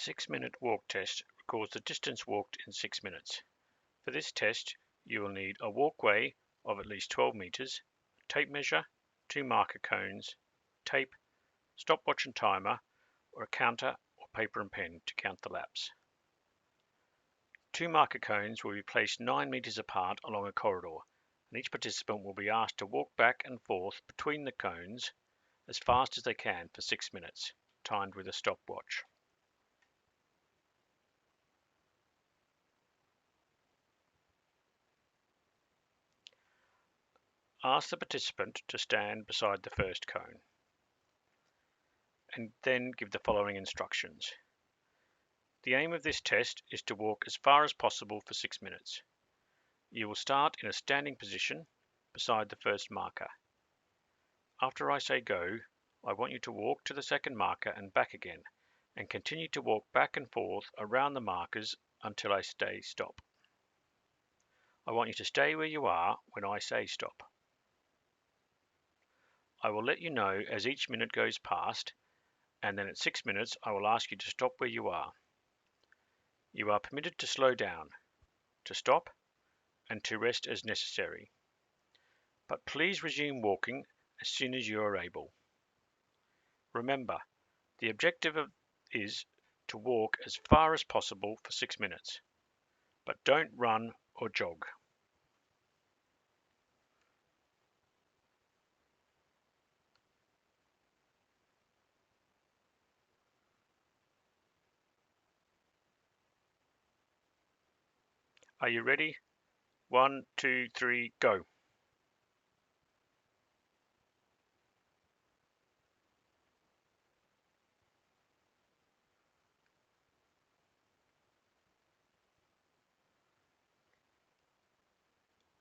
6-minute walk test records the distance walked in 6 minutes. For this test, you will need a walkway of at least 12 meters, a tape measure, 2 marker cones, tape, stopwatch and timer, or a counter or paper and pen to count the laps. 2 marker cones will be placed 9 meters apart along a corridor, and each participant will be asked to walk back and forth between the cones as fast as they can for 6 minutes, timed with a stopwatch. Ask the participant to stand beside the first cone, and then give the following instructions. The aim of this test is to walk as far as possible for 6 minutes. You will start in a standing position beside the first marker. After I say go, I want you to walk to the second marker and back again, and continue to walk back and forth around the markers until I say stop. I want you to stay where you are when I say stop. I will let you know as each minute goes past, and then at 6 minutes I will ask you to stop where you are. You are permitted to slow down, to stop, and to rest as necessary. But please resume walking as soon as you are able. Remember, the objective is to walk as far as possible for 6 minutes, but don't run or jog. Are you ready? 1, 2, 3, go.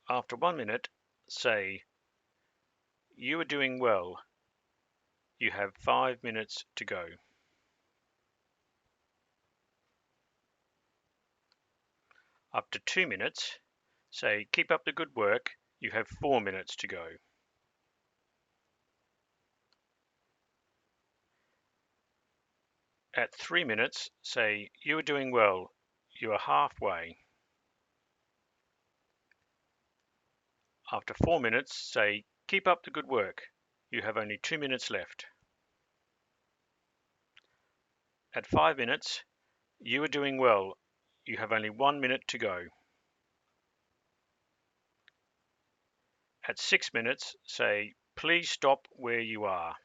After 1 minute, say, "You are doing well. You have 5 minutes to go." After 2 minutes, say, "Keep up the good work. You have 4 minutes to go." At 3 minutes, say, "You are doing well. You are halfway." After 4 minutes, say, "Keep up the good work. You have only 2 minutes left." At 5 minutes, "You are doing well. You have only 1 minute to go." At 6 minutes, say, "Please stop where you are."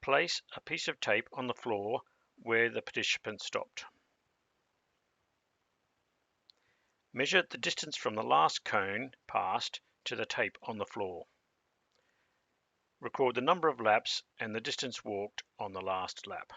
Place a piece of tape on the floor where the participant stopped. Measure the distance from the last cone passed to the tape on the floor. Record the number of laps and the distance walked on the last lap.